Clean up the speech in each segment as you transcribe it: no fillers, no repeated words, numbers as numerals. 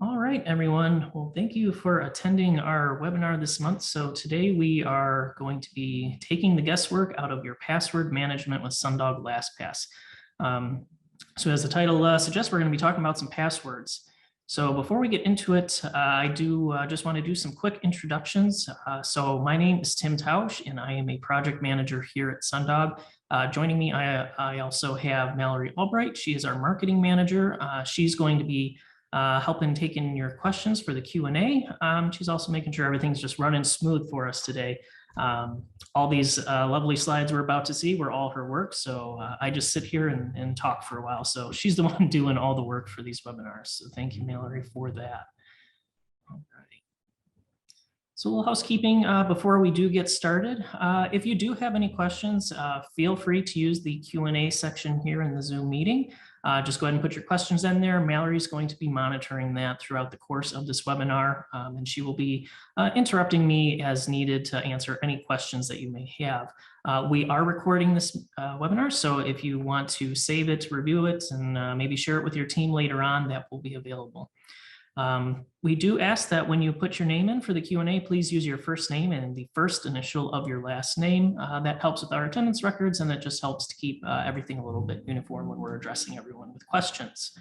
All right, everyone. Well, thank you for attending our webinar this month. So today we are going to be taking the guesswork out of your password management with Sundog LastPass. So as the title suggests, we're going to be talking about some passwords. So before we get into it, I do just want to do some quick introductions. So my name is Tim Tausch, and I am a project manager here at Sundog. Joining me, I also have Mallory Albright. She is our marketing manager. She's going to be helping taking your questions for the Q&A. She's also making sure everything's just running smooth for us today. All these lovely slides we're about to see were all her work, so I just sit here and talk for a while. So she's the one doing all the work for these webinars. So thank you, Mallory, for that. All right. So a little housekeeping before we do get started. If you do have any questions, feel free to use the Q&A section here in the Zoom meeting. Just go ahead and put your questions in there. Mallory's going to be monitoring that throughout the course of this webinar, and she will be interrupting me as needed to answer any questions that you may have. We are recording this webinar, so if you want to save it, review it, and maybe share it with your team later on, that will be available. We do ask that when you put your name in for the Q&A, please use your first name and the first initial of your last name. That helps with our attendance records, and it just helps to keep everything a little bit uniform when we're addressing everyone with questions.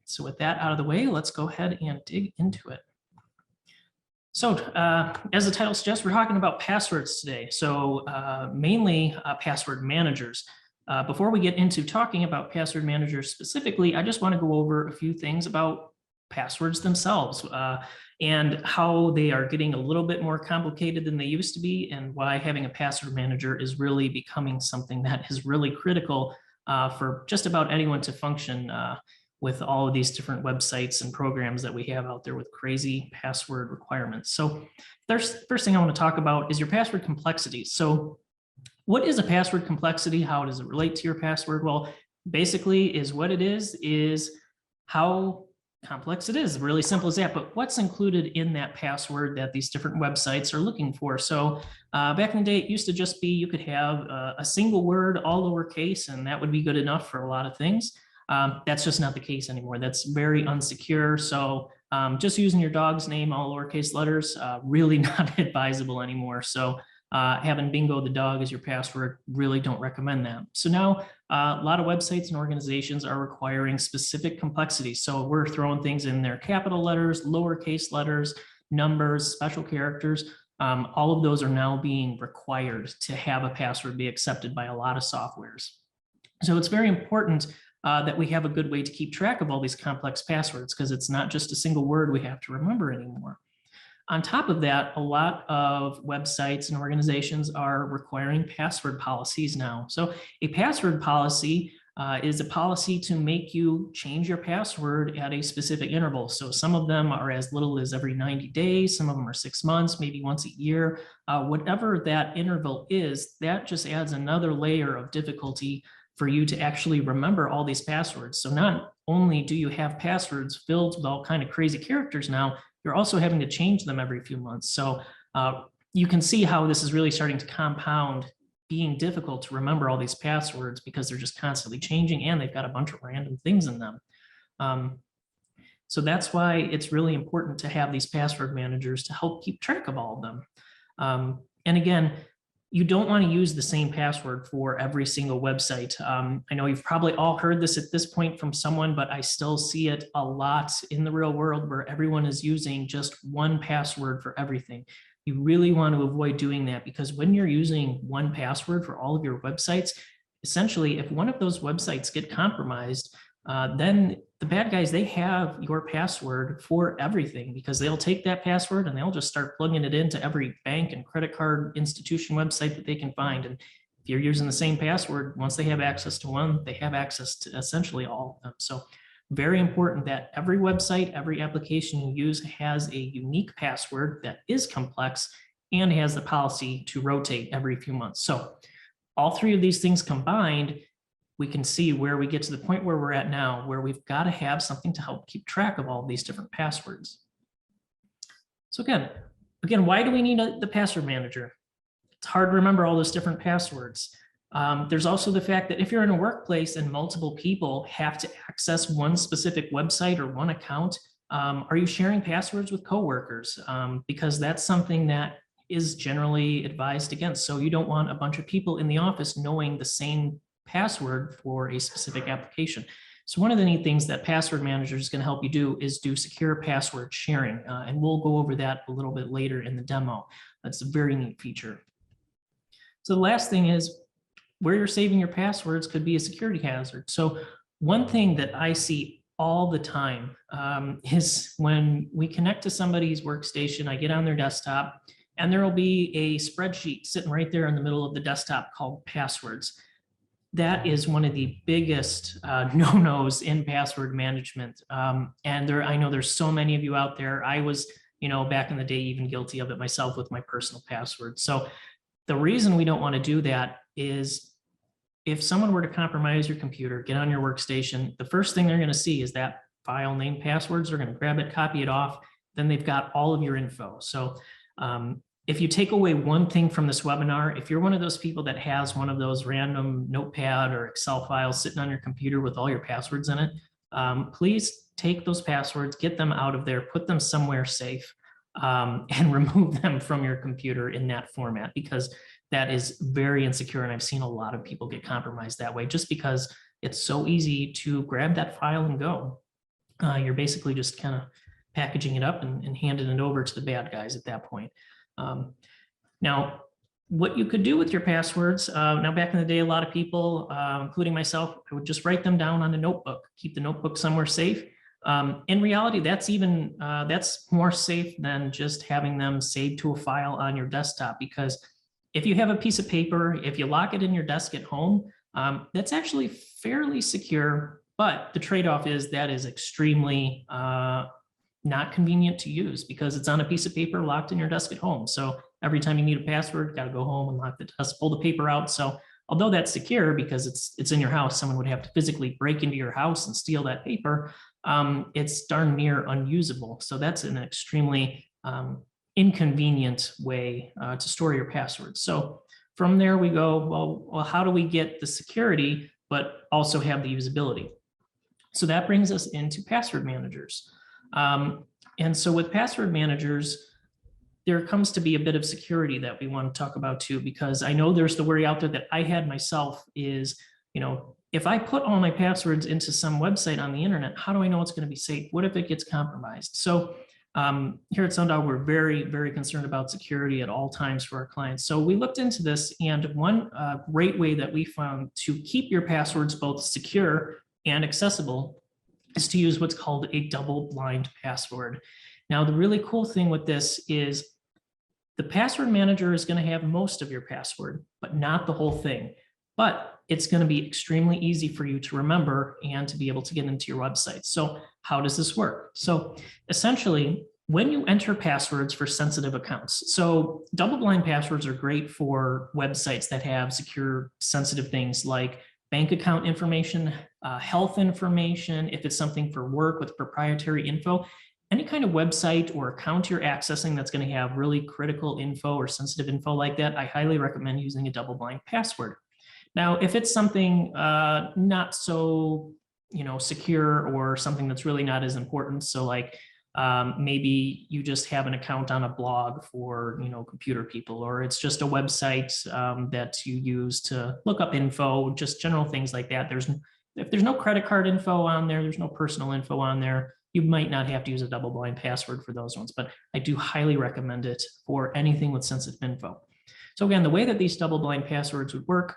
So with that out of the way, let's go ahead and dig into it. So as the title suggests, we're talking about passwords today. So mainly password managers. Before we get into talking about password managers specifically, I just want to go over a few things about passwords themselves and how they are getting a little bit more complicated than they used to be, and why having a password manager is really becoming something that is really critical for just about anyone to function with all of these different websites and programs that we have out there with crazy password requirements. So first thing I want to talk about is your password complexity. So what is a password complexity? How does it relate to your password? Well, basically is what it is how complex it is. Really simple as that, but what's included in that password that these different websites are looking for? So back in the day, it used to just be you could have a single word, all lowercase, and that would be good enough for a lot of things. That's just not the case anymore. That's very unsecure. So just using your dog's name, all lowercase letters, really not advisable anymore. So having Bingo the dog as your password, really don't recommend that. So now a lot of websites and organizations are requiring specific complexity. So we're throwing things in there, capital letters, lowercase letters, numbers, special characters. All of those are now being required to have a password be accepted by a lot of softwares. So it's very important that we have a good way to keep track of all these complex passwords, because it's not just a single word we have to remember anymore. On top of that, a lot of websites and organizations are requiring password policies now. So a password policy is a policy to make you change your password at a specific interval. So some of them are as little as every 90 days, some of them are 6 months, maybe once a year. Whatever that interval is, that just adds another layer of difficulty for you to actually remember all these passwords. So not only do you have passwords filled with all kind of crazy characters now, you're also having to change them every few months. So you can see how this is really starting to compound being difficult to remember all these passwords, because they're just constantly changing and they've got a bunch of random things in them. So that's why it's really important to have these password managers to help keep track of all of them. And again, you don't want to use the same password for every single website. I know you've probably all heard this at this point from someone, but I still see it a lot in the real world where everyone is using just one password for everything. You really want to avoid doing that, because when you're using one password for all of your websites, essentially, if one of those websites get compromised, then the bad guys, they have your password for everything, because they'll take that password and they'll just start plugging it into every bank and credit card institution website that they can find. And if you're using the same password, once they have access to one, they have access to essentially all of them. So very important that every website, every application you use has a unique password that is complex and has the policy to rotate every few months. So all three of these things combined, we can see where we get to the point where we're at now, where we've got to have something to help keep track of all these different passwords. So again, why do we need the password manager? It's hard to remember all those different passwords. There's also the fact that if you're in a workplace and multiple people have to access one specific website or one account, Are you sharing passwords with coworkers? Because that's something that is generally advised against. So you don't want a bunch of people in the office knowing the same password for a specific application. So one of the neat things that Password Manager is going to help you do is do secure password sharing. And we'll go over that a little bit later in the demo. That's a very neat feature. So the last thing is where you're saving your passwords could be a security hazard. So one thing that I see all the time is when we connect to somebody's workstation, I get on their desktop, and there will be a spreadsheet sitting right there in the middle of the desktop called passwords. That is one of the biggest no-nos in password management. And I know there's so many of you out there. I was, back in the day, even guilty of it myself with my personal password. So the reason we don't want to do that is if someone were to compromise your computer, get on your workstation, the first thing they're going to see is that file name passwords. They're going to grab it, copy it off. Then they've got all of your info. So if you take away one thing from this webinar, if you're one of those people that has one of those random notepad or Excel files sitting on your computer with all your passwords in it, please take those passwords, get them out of there, put them somewhere safe, and remove them from your computer in that format, because that is very insecure. And I've seen a lot of people get compromised that way just because it's so easy to grab that file and go. You're basically just kind of packaging it up and handing it over to the bad guys at that point. Now, what you could do with your passwords, now back in the day, a lot of people, including myself, I would just write them down on a notebook, keep the notebook somewhere safe. In reality, that's more safe than just having them saved to a file on your desktop, because if you have a piece of paper, if you lock it in your desk at home, that's actually fairly secure, but the trade-off is that is extremely not convenient to use because it's on a piece of paper locked in your desk at home. So every time you need a password, you got to go home and lock the desk, pull the paper out. So although that's secure because it's in your house, someone would have to physically break into your house and steal that paper. It's darn near unusable. So that's an extremely inconvenient way to store your passwords. So from there we go, well, how do we get the security, but also have the usability? So that brings us into password managers. And so with password managers, there comes to be a bit of security that we want to talk about too, because I know there's the worry out there that I had myself is, if I put all my passwords into some website on the internet, how do I know it's going to be safe? What if it gets compromised? So here at Sundog, we're very, very concerned about security at all times for our clients. So we looked into this, and one great way that we found to keep your passwords both secure and accessible is to use what's called a double-blind password. Now, the really cool thing with this is the password manager is going to have most of your password, but not the whole thing. But it's going to be extremely easy for you to remember and to be able to get into your website. So how does this work? So essentially, when you enter passwords for sensitive accounts, so double-blind passwords are great for websites that have secure, sensitive things like bank account information, health information, if it's something for work with proprietary info, any kind of website or account you're accessing that's going to have really critical info or sensitive info like that, I highly recommend using a double-blind password. Now, if it's something not so, secure or something that's really not as important, so like maybe you just have an account on a blog for, computer people, or it's just a website that you use to look up info, just general things like that. If there's no credit card info on there, there's no personal info on there, you might not have to use a double-blind password for those ones, but I do highly recommend it for anything with sensitive info. So again, the way that these double-blind passwords would work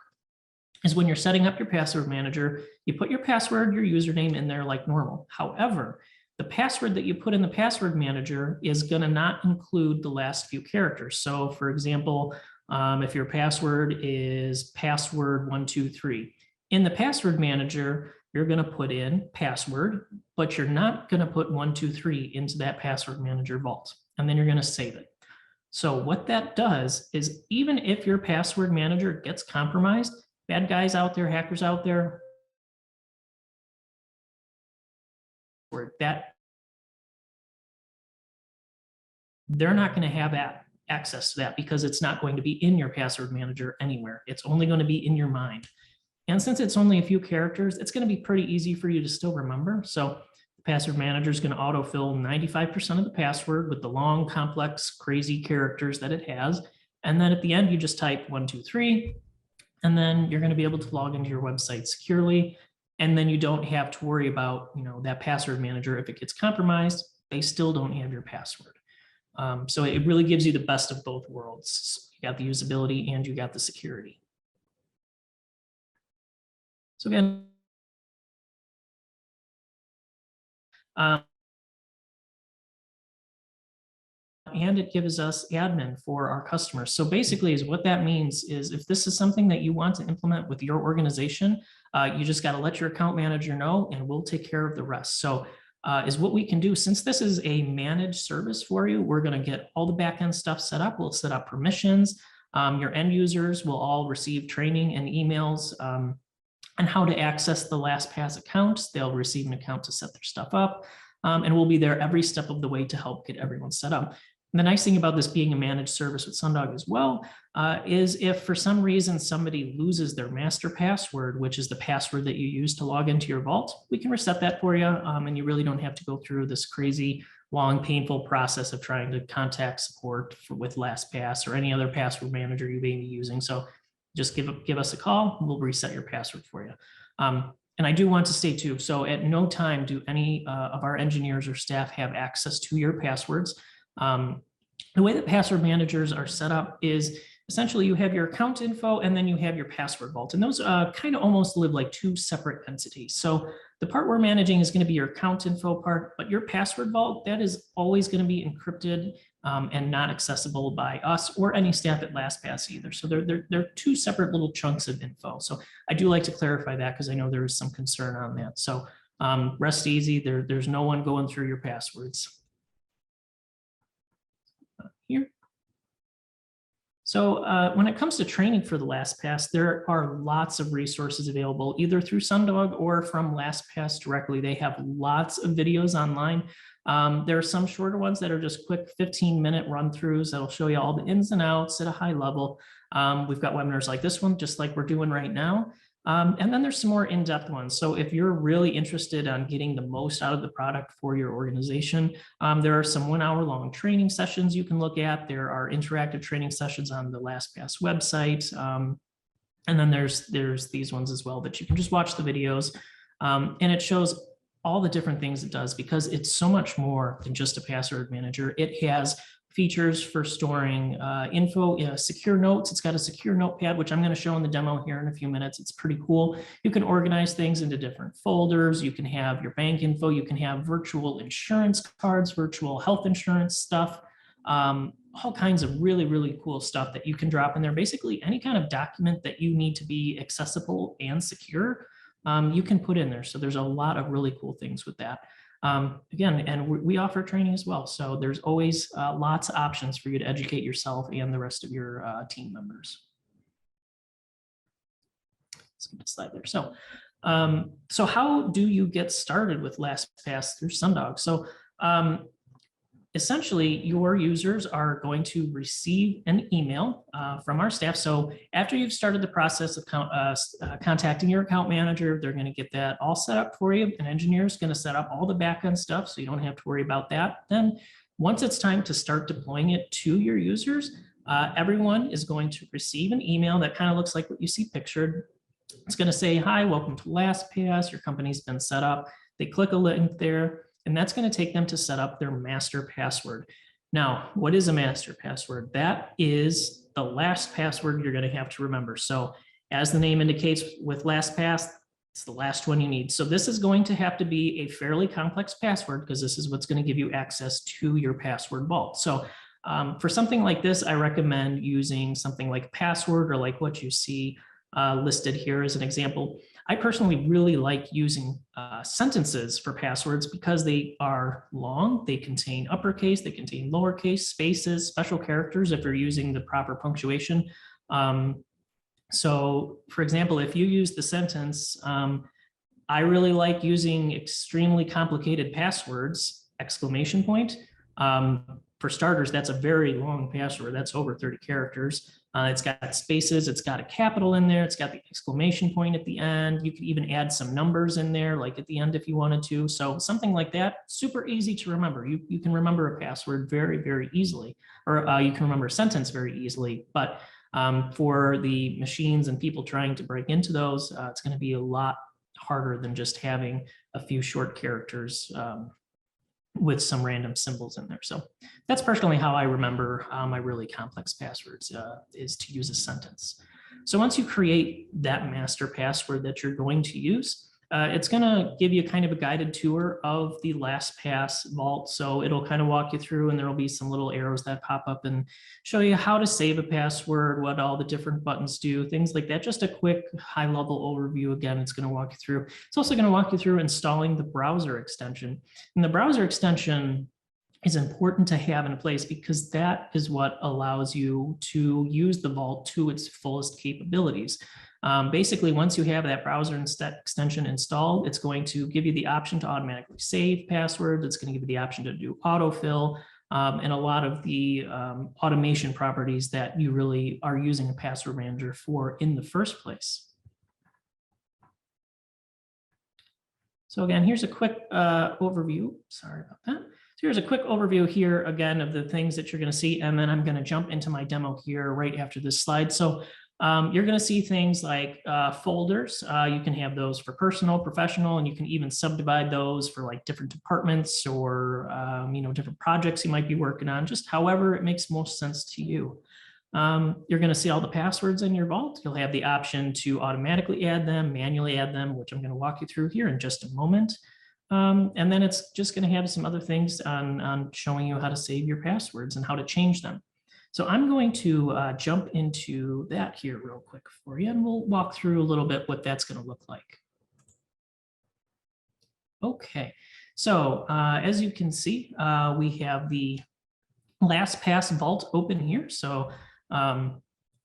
is when you're setting up your password manager, you put your password, your username in there like normal. However, the password that you put in the password manager is going to not include the last few characters. So for example, if your password is password123, in the password manager, you're going to put in password, but you're not going to put 123 into that password manager vault, and then you're going to save it. So what that does is even if your password manager gets compromised, bad guys out there, hackers out there, that they're not going to have access to that because it's not going to be in your password manager anywhere. It's only going to be in your mind. And since it's only a few characters, it's going to be pretty easy for you to still remember. So Password manager is going to autofill 95% of the password with the long, complex, crazy characters that it has. And then at the end, you just type 1, 2, 3, and then you're going to be able to log into your website securely. And then you don't have to worry about, that password manager. If it gets compromised, they still don't have your password. So it really gives you the best of both worlds. You got the usability and you got the security. So again, and it gives us admin for our customers. So basically is what that means is if this is something that you want to implement with your organization, you just got to let your account manager know and we'll take care of the rest. So is what we can do. Since this is a managed service for you, we're going to get all the backend stuff set up. We'll set up permissions. Your end users will all receive training and emails on how to access the LastPass account. They'll receive an account to set their stuff up. And we'll be there every step of the way to help get everyone set up. And the nice thing about this being a managed service with Sundog as well is if for some reason somebody loses their master password, which is the password that you use to log into your vault, we can reset that for you. And you really don't have to go through this crazy, long, painful process of trying to contact support with LastPass or any other password manager you may be using. So just give us a call, and we'll reset your password for you. And I do want to say too, so at no time do any of our engineers or staff have access to your passwords. The way that password managers are set up is essentially you have your account info and then you have your password vault. And those kind of almost live like two separate entities. So the part we're managing is going to be your account info part, but your password vault, that is always going to be encrypted and not accessible by us or any staff at LastPass either. So they're two separate little chunks of info. So I do like to clarify that because I know there is some concern on that. So rest easy, there's no one going through your passwords. Here. So when it comes to training for the LastPass, there are lots of resources available either through Sundog or from LastPass directly. They have lots of videos online. There are some shorter ones that are just quick 15-minute run-throughs that'll show you all the ins and outs at a high level. We've got webinars like this one, just like we're doing right now. And then there's some more in-depth ones. So if you're really interested on getting the most out of the product for your organization, there are some 1-hour-long training sessions you can look at. There are interactive training sessions on the LastPass website. And then there's these ones as well that you can just watch the videos. And it shows all the different things it does because it's so much more than just a password manager. It has features for storing info, secure notes. It's got a secure notepad, which I'm going to show in the demo here in a few minutes. It's pretty cool. You can organize things into different folders. You can have your bank info. You can have virtual insurance cards, virtual health insurance stuff, all kinds of really, really cool stuff that you can drop in there. Basically, any kind of document that you need to be accessible and secure, you can put in there. So there's a lot of really cool things with that. Again, and we offer training as well. So there's always lots of options for you to educate yourself and the rest of your team members. Let's get the slide there. So how do you get started with LastPass through Sundog? So essentially, your users are going to receive an email from our staff. So after you've started the process of contacting your account manager, they're going to get that all set up for you. An engineer is going to set up all the backend stuff, so you don't have to worry about that. Then once it's time to start deploying it to your users, everyone is going to receive an email that kind of looks like what you see pictured. It's going to say, hi, welcome to LastPass. Your company's been set up. They click a link there. And that's going to take them to set up their master password. Now, what is a master password? That is the last password you're going to have to remember. So as the name indicates with LastPass, it's the last one you need. So this is going to have to be a fairly complex password because this is what's going to give you access to your password vault. So for something like this, I recommend using something like Password or like what you see listed here as an example. I personally really like using sentences for passwords because they are long, they contain uppercase, they contain lowercase, spaces, special characters if you're using the proper punctuation. So for example, if you use the sentence, I really like using extremely complicated passwords, exclamation point. For starters, that's a very long password. That's over 30 characters. It's got spaces, it's got a capital in there, it's got the exclamation point at the end. You could even add some numbers in there, like at the end if you wanted to. So something like that, super easy to remember. You can remember a password very, very easily, or you can remember a sentence very easily. But for the machines and people trying to break into those, it's going to be a lot harder than just having a few short characters with some random symbols in there. So that's personally how I remember my really complex passwords, is to use a sentence. So once you create that master password that you're going to use, it's going to give you kind of a guided tour of the LastPass vault. So it'll kind of walk you through, and there will be some little arrows that pop up and show you how to save a password, what all the different buttons do, things like that. Just a quick high level overview. Again, it's going to walk you through. It's also going to walk you through installing the browser extension. And the browser extension is important to have in place because that is what allows you to use the vault to its fullest capabilities. Basically, once you have that browser extension installed, it's going to give you the option to automatically save passwords. It's going to give you the option to do autofill and a lot of the automation properties that you really are using a password manager for in the first place. So again, here's a quick overview. Sorry about that. So here's a quick overview here again of the things that you're going to see, and then I'm going to jump into my demo here right after this slide. So you're going to see things like folders. You can have those for personal, professional, and you can even subdivide those for like different departments or different projects you might be working on, just however it makes most sense to you. You're going to see all the passwords in your vault. You'll have the option to automatically add them, manually add them, which I'm going to walk you through here in just a moment. And then it's just going to have some other things on showing you how to save your passwords and how to change them. So I'm going to jump into that here real quick for you, and we'll walk through a little bit what that's going to look like. Okay, so as you can see, we have the LastPass vault open here. So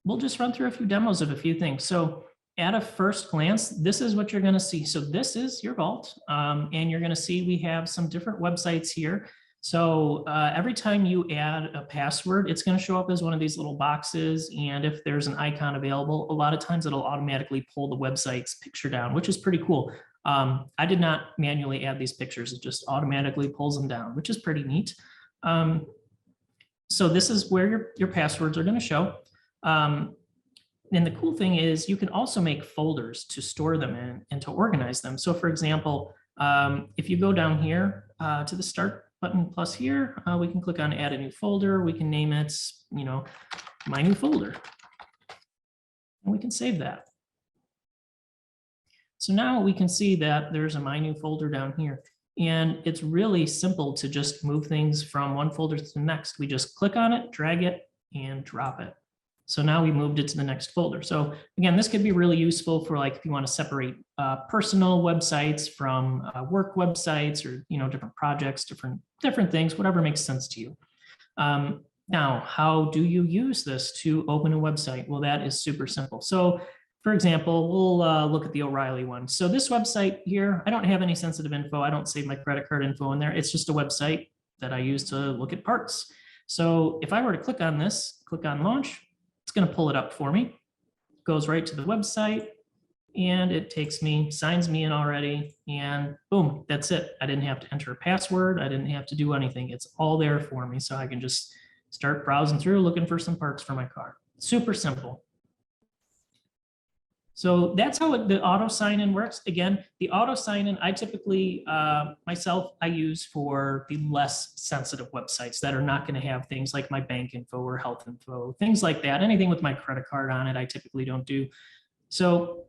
we'll just run through a few demos of a few things. So at a first glance, this is what you're going to see. So this is your vault, and you're going to see we have some different websites here. So every time you add a password, it's going to show up as one of these little boxes. And if there's an icon available, a lot of times it'll automatically pull the website's picture down, which is pretty cool. I did not manually add these pictures. It just automatically pulls them down, which is pretty neat. So this is where your passwords are going to show. And the cool thing is you can also make folders to store them in and to organize them. So for example, if you go down here to the start button plus here, we can click on add a new folder. We can name it, my new folder. And we can save that. So now we can see that there's a my new folder down here. And it's really simple to just move things from one folder to the next. We just click on it, drag it, and drop it. So now we moved it to the next folder. So again, this could be really useful for like if you want to separate personal websites from work websites or different projects, different things, whatever makes sense to you. Now, how do you use this to open a website? Well, that is super simple. So for example, we'll look at the O'Reilly one. So this website here, I don't have any sensitive info. I don't save my credit card info in there. It's just a website that I use to look at parts. So if I were to click on this, click on launch, it's going to pull it up for me. Goes right to the website, and it takes me, signs me in already, and boom, that's it. I didn't have to enter a password. I didn't have to do anything. It's all there for me. So I can just start browsing through looking for some parts for my car. Super simple. So that's how the auto sign-in works. Again, the auto sign-in, I typically, myself, I use for the less sensitive websites that are not going to have things like my bank info or health info, things like that. Anything with my credit card on it, I typically don't do. So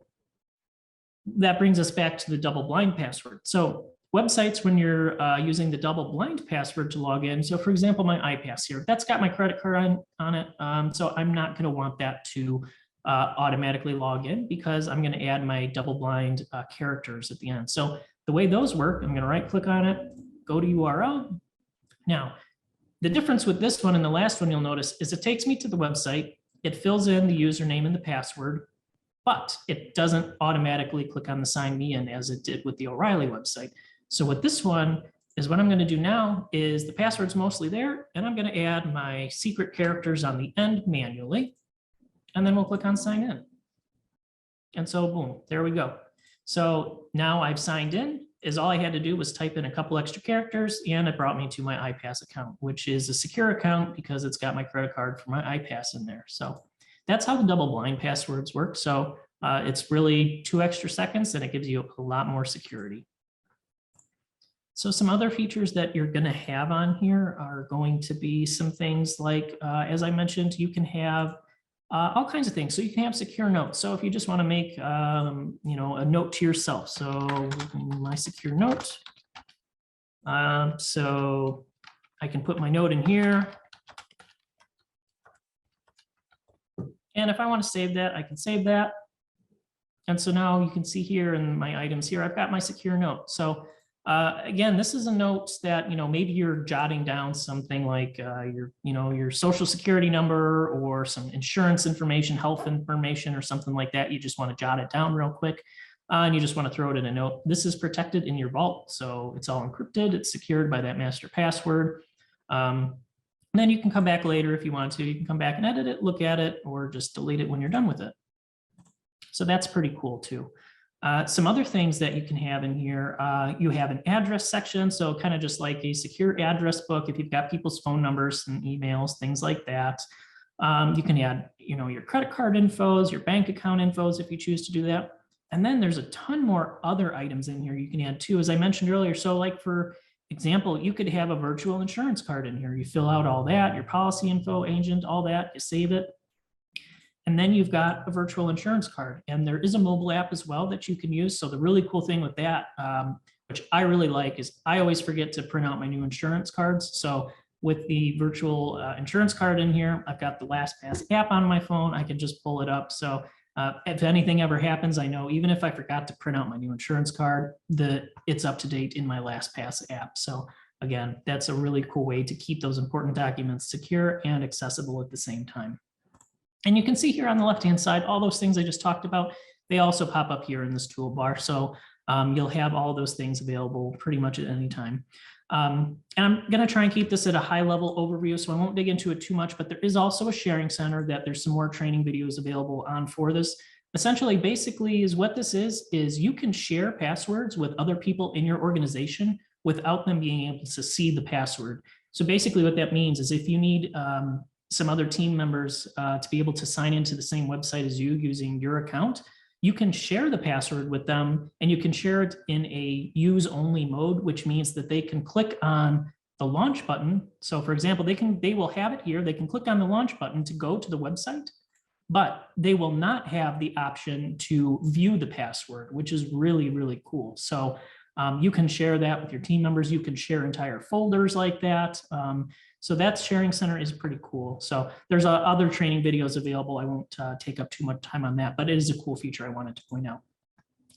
that brings us back to the double blind password. So websites, when you're using the double blind password to log in, so for example, my iPass here, that's got my credit card on it. So I'm not going to want that to automatically log in because I'm going to add my double blind characters at the end. So the way those work, I'm going to right click on it, go to URL. Now, the difference with this one and the last one you'll notice is it takes me to the website. It fills in the username and the password, but it doesn't automatically click on the sign me in as it did with the O'Reilly website. So with this one is what I'm going to do now is the password's mostly there, and I'm going to add my secret characters on the end manually. and then we'll click on sign in. And so boom, there we go. So now I've signed in. All I had to do was type in a couple extra characters, and it brought me to my iPass account, which is a secure account because it's got my credit card for my iPass in there. So that's how the double blind passwords work. So it's really 2 extra seconds, and it gives you a lot more security. So some other features that you're going to have on here are going to be some things like, as I mentioned, you can have all kinds of things. So you can have secure notes. So if you just want to make, you know, a note to yourself. So my secure note. So I can put my note in here. And if I want to save that, I can save that. And so now you can see here in my items here, I've got my secure note. So again, this is a note that, you know, maybe you're jotting down something like your social security number or some insurance information, health information, or something like that. You just want to jot it down real quick, and you just want to throw it in a note. This is protected in your vault, so it's all encrypted. It's secured by that master password. Then you can come back later if you want to. You can come back and edit it, look at it, or just delete it when you're done with it. So that's pretty cool too. Some other things that you can have in here, you have an address section. So kind of just like a secure address book, if you've got people's phone numbers and emails, things like that. You can add, you know, your credit card infos, your bank account infos, if you choose to do that. And then there's a ton more other items in here you can add too, as I mentioned earlier. So like for example, you could have a virtual insurance card in here. You fill out all that, your policy info, agent, all that, you save it. And then you've got a virtual insurance card, and there is a mobile app as well that you can use. So the really cool thing with that, which I really like, is I always forget to print out my new insurance cards. So with the virtual insurance card in here, I've got the LastPass app on my phone. I can just pull it up. So if anything ever happens, I know even if I forgot to print out my new insurance card, it's up to date in my LastPass app. So again, that's a really cool way to keep those important documents secure and accessible at the same time. And you can see here on the left-hand side, all those things I just talked about, they also pop up here in this toolbar. So you'll have all those things available pretty much at any time. And I'm going to try and keep this at a high-level overview, so I won't dig into it too much, but there is also a sharing center that there's some more training videos available on for this. Essentially, basically, is what this is you can share passwords with other people in your organization without them being able to see the password. So basically what that means is if you need some other team members to be able to sign into the same website as you using your account, you can share the password with them, and you can share it in a use only mode, which means that they can click on the launch button. So for example, they will have it here. They can click on the launch button to go to the website, but they will not have the option to view the password, which is really, really cool. So you can share that with your team members. You can share entire folders like that. So that sharing center is pretty cool. So there's other training videos available. I won't take up too much time on that, but it is a cool feature I wanted to point out.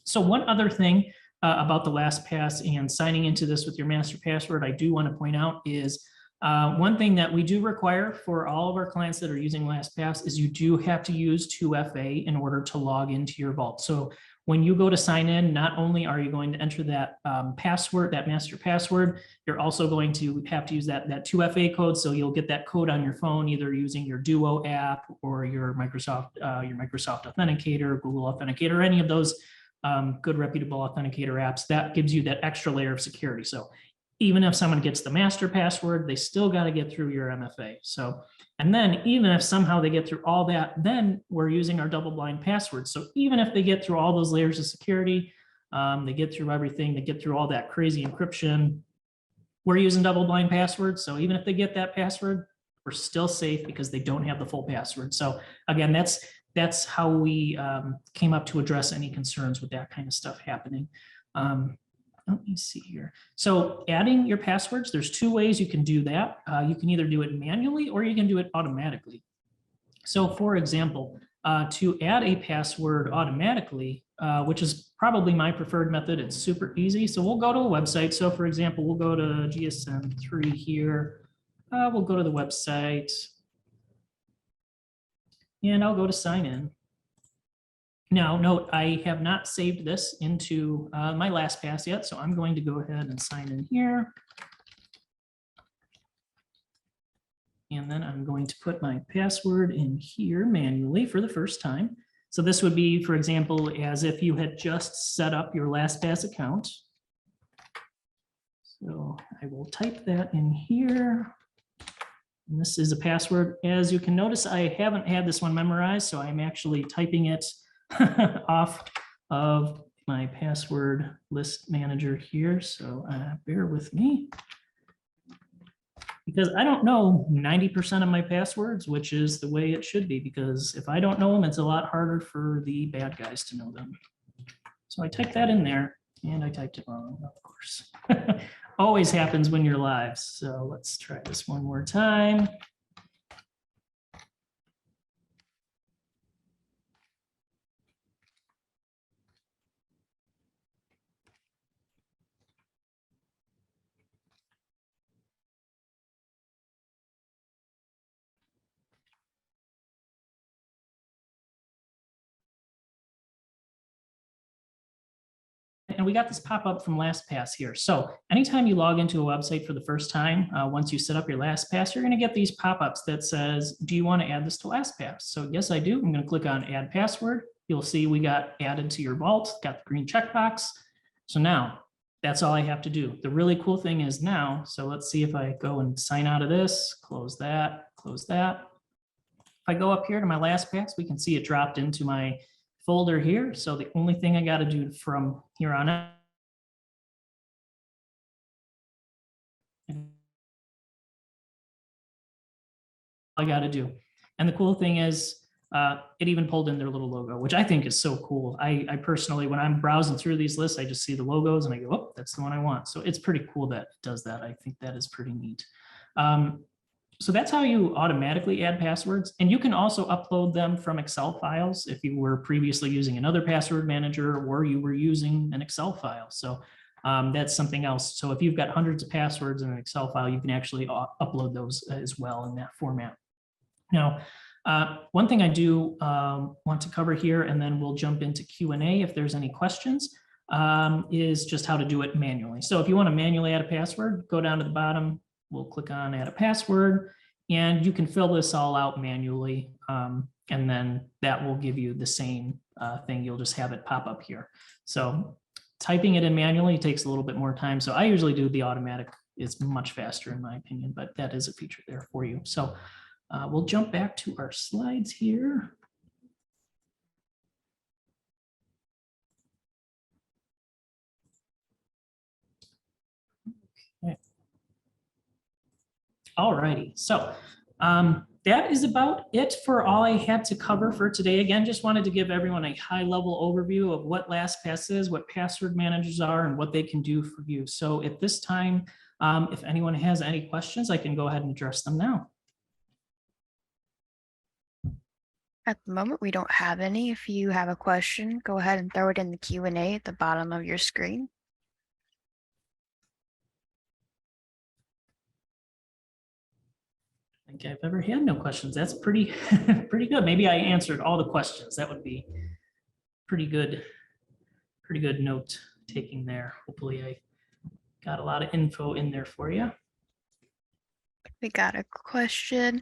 So one other thing about the LastPass and signing into this with your master password, I do want to point out is one thing that we do require for all of our clients that are using LastPass is you do have to use 2FA in order to log into your vault. So when you go to sign in, not only are you going to enter that password, that master password, you're also going to have to use that 2FA code. So you'll get that code on your phone, either using your Duo app or your Microsoft Authenticator, Google Authenticator, any of those good reputable authenticator apps. That gives you that extra layer of security. So even if someone gets the master password, they still got to get through your MFA. So, and then even if somehow they get through all that, then we're using our double blind password. So even if they get through all those layers of security, they get through everything, they get through all that crazy encryption, we're using double blind passwords. So even if they get that password, we're still safe because they don't have the full password. So again, that's how we came up to address any concerns with that kind of stuff happening. Let me see here. So adding your passwords, there's 2 ways you can do that. You can either do it manually or you can do it automatically. So for example, to add a password automatically, which is probably my preferred method, it's super easy. So we'll go to a website. So for example, we'll go to GSM3 here. We'll go to the website and I'll go to sign in. Now, note, I have not saved this into my LastPass yet, so I'm going to go ahead and sign in here. And then I'm going to put my password in here manually for the first time. So this would be, for example, as if you had just set up your LastPass account. So I will type that in here. And this is a password. As you can notice, I haven't had this one memorized, so I'm actually typing it off of my password list manager here. So bear with me, because I don't know 90% of my passwords, which is the way it should be, because if I don't know them, it's a lot harder for the bad guys to know them. So I typed that in there, and I typed it wrong, of course. Always happens when you're live. So let's try this one more time. And we got this pop-up from LastPass here. So anytime you log into a website for the first time, once you set up your LastPass, you're going to get these pop-ups that says, do you want to add this to LastPass? So yes, I do. I'm going to click on add password. You'll see we got added to your vault, got the green checkbox. So now that's all I have to do. The really cool thing is now, so let's see if I go and sign out of this, close that, close that. If I go up here to my LastPass, we can see it dropped into my folder here. So the only thing I got to do from here on out I got to do. And the cool thing is it even pulled in their little logo, which I think is so cool. I personally, when I'm browsing through these lists, I just see the logos and I go, oh, that's the one I want. So it's pretty cool that it does that. I think that is pretty neat. So that's how you automatically add passwords. And you can also upload them from Excel files if you were previously using another password manager or you were using an Excel file. So that's something else. So if you've got hundreds of passwords in an Excel file, you can actually upload those as well in that format. Now, one thing I do want to cover here, and then we'll jump into Q&A if there's any questions, is just how to do it manually. So if you want to manually add a password, go down to the bottom. We'll click on add a password, and you can fill this all out manually. And then that will give you the same thing. You'll just have it pop up here. So typing it in manually takes a little bit more time. So I usually do the automatic. It's much faster in my opinion, but that is a feature there for you. So we'll jump back to our slides here. Okay. All righty, so that is about it for all I had to cover for today. Again, just wanted to give everyone a high-level overview of what LastPass is, what password managers are, and what they can do for you. So at this time, if anyone has any questions, I can go ahead and address them now. At the moment, we don't have any. If you have a question, go ahead and throw it in the Q&A at the bottom of your screen. I think I've ever had no questions. That's pretty pretty good. Maybe I answered all the questions. That would be pretty good note taking there. Hopefully I got a lot of info in there for you. We got a question.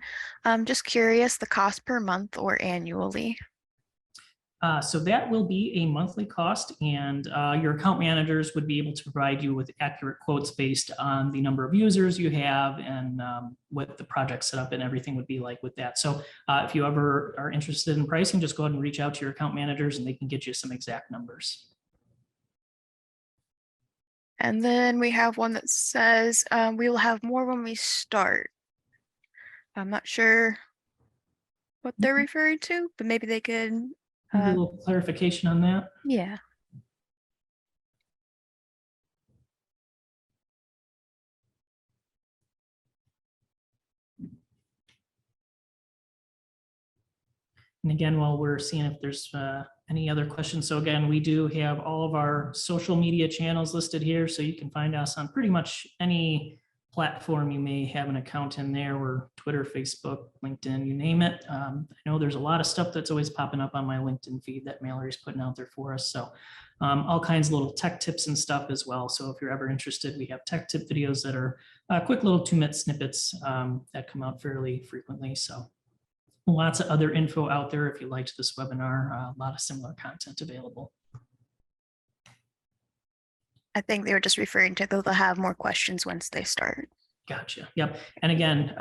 Just curious, the cost per month or annually? So that will be a monthly cost, and your account managers would be able to provide you with accurate quotes based on the number of users you have and what the project setup and everything would be like with that. So if you ever are interested in pricing, just go ahead and reach out to your account managers and they can get you some exact numbers. And then we have one that says we will have more when we start. I'm not sure what they're referring to, but maybe they could. A little clarification on that. Yeah. And again, while we're seeing if there's any other questions. So again, we do have all of our social media channels listed here. So you can find us on pretty much any platform you may have an account in there, or Twitter, Facebook, LinkedIn, you name it. I know there's a lot of stuff that's always popping up on my LinkedIn feed that Mallory's putting out there for us. So all kinds of little tech tips and stuff as well. So if you're ever interested, we have tech tip videos that are quick little 2-minute snippets that come out fairly frequently. So lots of other info out there. If you liked this webinar, a lot of similar content available. I think they were just referring to they'll have more questions once they start. Gotcha. Yep. And again,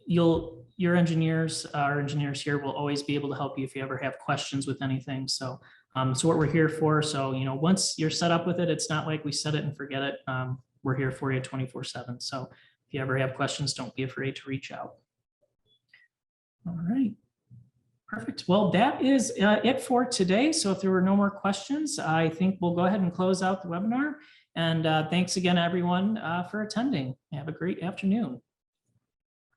your engineers, our engineers here will always be able to help you if you ever have questions with anything. So, so what we're here for. So, you know, once you're set up with it, it's not like we set it and forget it. We're here for you 24/7. So if you ever have questions, don't be afraid to reach out. All right. Perfect. Well, that is it for today. So if there were no more questions, I think we'll go ahead and close out the webinar. And thanks again, everyone, for attending. Have a great afternoon.